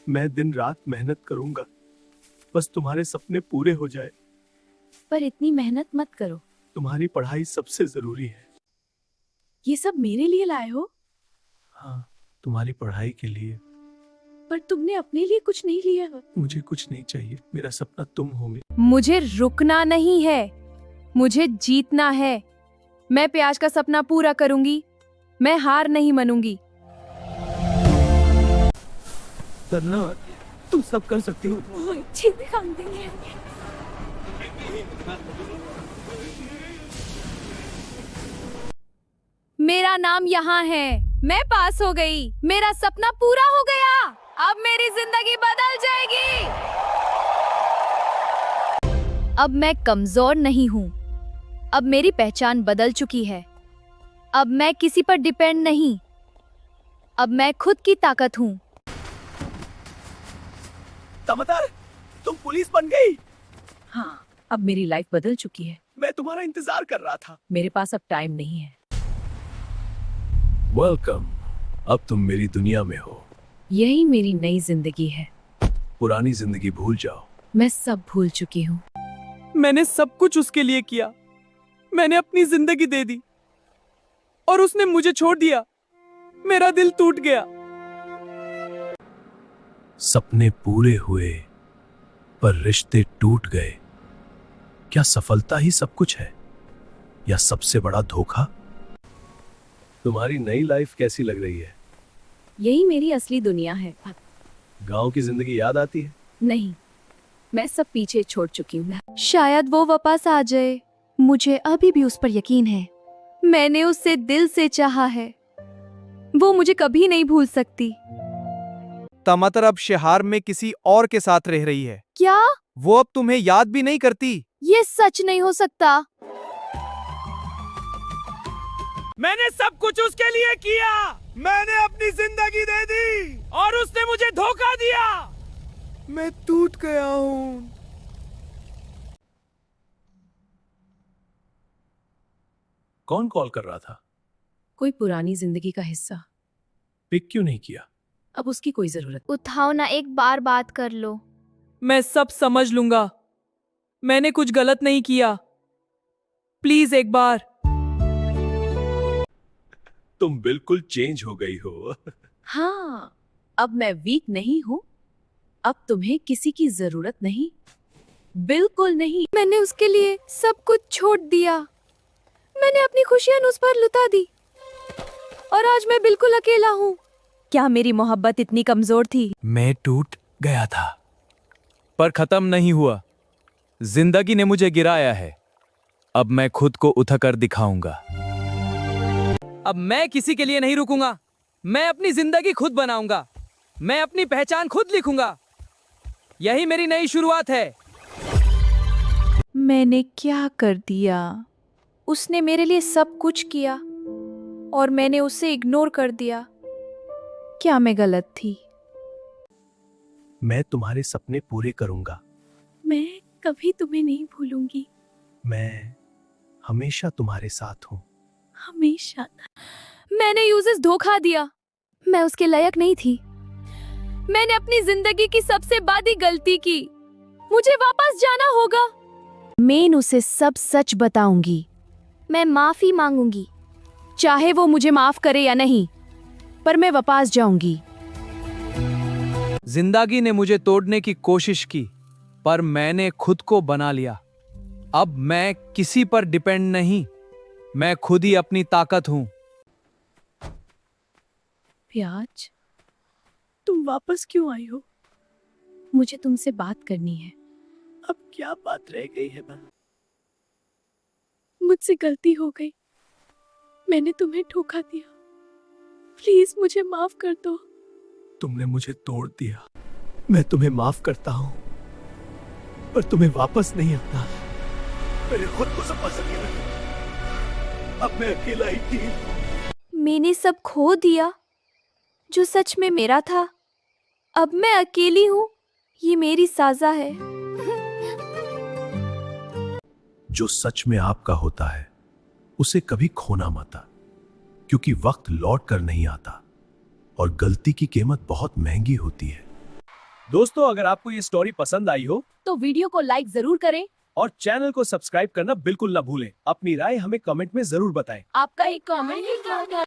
मैं दिन रात मेहनत करूंगा, बस तुम्हारे सपने पूरे हो जाए। पर इतनी मेहनत मत करो। तुम्हारी पढ़ाई सबसे जरूरी है। ये सब मेरे लिए लाए हो? हाँ, तुम्हारी पढ़ाई के लिए। पर तुमने अपने लिए कुछ नहीं लिया। मुझे कुछ नहीं चाहिए, मेरा सपना तुम हो। मुझे रुकना नहीं है, मुझे जीतना है। मैं प्याज का सपना पूरा करूंगी, मैं हार नहीं मानूंगी। तरना, तुम सब कर सकती हो। मेरा नाम यहाँ है, मैं पास हो गई, मेरा सपना पूरा हो गया। अब मेरी जिंदगी बदल जाएगी। अब मैं कमजोर नहीं हूँ, अब मेरी पहचान बदल चुकी है। अब मैं किसी पर डिपेंड नहीं, अब मैं खुद की ताकत हूँ। तमतार, तुम पुलिस बन गई। हाँ, अब मेरी लाइफ बदल चुकी है। मैं तुम्हारा इंतजार कर रहा था। मेरे पास अब टाइम नहीं है। वेलकम, अब तुम मेरी दुनिया में हो। यही मेरी नई जिंदगी है। पुरानी जिंदगी भूल जाओ। मैं सब भूल चुकी हूँ। मैंने सब कुछ उसके लिए किया, मैंने अपनी जिंदगी दे दी और उसने मुझे छोड़ दिया। मेरा दिल टूट गया। सपने पूरे हुए पर रिश्ते टूट गए। क्या सफलता ही सब कुछ है या सबसे बड़ा धोखा? तुम्हारी नई लाइफ कैसी लग रही है? यही मेरी असली दुनिया है। गांव की जिंदगी याद आती है? नहीं, मैं सब पीछे छोड़ चुकी हूँ। शायद वो वापस आ जाए, मुझे अभी भी उस पर यकीन है। मैंने उससे दिल से चाहा है, वो मुझे कभी नहीं भूल सकती। तमातर अब शहर में किसी और के साथ रह रही है। क्या? वो अब तुम्हें याद भी नहीं करती। ये सच नहीं हो सकता। मैंने सब कुछ उसके लिए किया, मैंने अपनी जिंदगी दे दी और उसने मुझे धोखा दिया। मैं टूट गया हूँ। कौन कॉल कर रहा था? कोई पुरानी जिंदगी का हिस्सा। पिक क्यों नहीं किया? अब उसकी कोई जरूरत। उठाओ ना, एक बार बात कर लो। मैं सब समझ लूंगा, मैंने कुछ गलत नहीं किया। प्लीज एक बार। तुम बिल्कुल चेंज हो गई हो। हाँ, अब मैं वीक नहीं हूँ। अब तुम्हें किसी की जरूरत नहीं, बिल्कुल नहीं। मैंने उसके लिए सब कुछ छोड़ दिया, मैंने अपनी खुशियां उस पर लुटा दी और आज मैं बिल्कुल अकेला हूँ। क्या मेरी मोहब्बत इतनी कमजोर थी? मैं टूट गया था पर खत्म नहीं हुआ। जिंदगी ने मुझे गिराया है, अब मैं खुद को उठाकर दिखाऊंगा। अब मैं किसी के लिए नहीं रुकूंगा, मैं अपनी जिंदगी खुद बनाऊंगा, मैं अपनी पहचान खुद लिखूंगा। यही मेरी नई शुरुआत है। मैंने क्या कर दिया? उसने मेरे लिए सब कुछ किया और मैंने उसे इग्नोर कर दिया। क्या मैं गलत थी? मैं तुम्हारे सपने पूरे करूंगा। मैं कभी तुम्हें नहीं भूलूंगी। मैं हमेशा तुम्हारे साथ हूँ। हमेशा। मैंने यूजेस धोखा दिया, मैं उसके लायक नहीं थी। मैंने अपनी जिंदगी की सबसे बड़ी गलती की, मुझे वापस जाना होगा। मैं उसे सब सच बताऊंगी, मैं माफी मांगूंगी, चाहे वो मुझे माफ करे या नहीं, पर मैं वापस जाऊंगी। जिंदगी ने मुझे तोड़ने की कोशिश की पर मैंने खुद को बना लिया। अब मैं किसी पर डिपेंड नहीं, मैं खुद ही अपनी ताकत हूं। प्याज, तुम वापस क्यों आई हो? मुझे तुमसे बात करनी है। अब क्या बात रह गई है? मुझसे गलती हो गई, मैंने तुम्हें धोखा दिया। प्लीज मुझे माफ कर दो। तुमने मुझे तोड़ दिया, मैं तुम्हें माफ करता हूँ, पर तुम्हें वापस नहीं आना। मैंने खुद को समझ लिया, अब मैं अकेला ही थी। मैंने सब खो दिया जो सच में मेरा था। अब मैं अकेली हूँ, ये मेरी सजा है। जो सच में आपका होता है उसे कभी खोना मत, क्योंकि वक्त लौट कर नहीं आता और गलती की कीमत बहुत महंगी होती है। दोस्तों, अगर आपको ये स्टोरी पसंद आई हो तो वीडियो को लाइक जरूर करें। और चैनल को सब्सक्राइब करना बिल्कुल ना भूलें। अपनी राय हमें कमेंट में जरूर बताएं। आपका एक कमेंट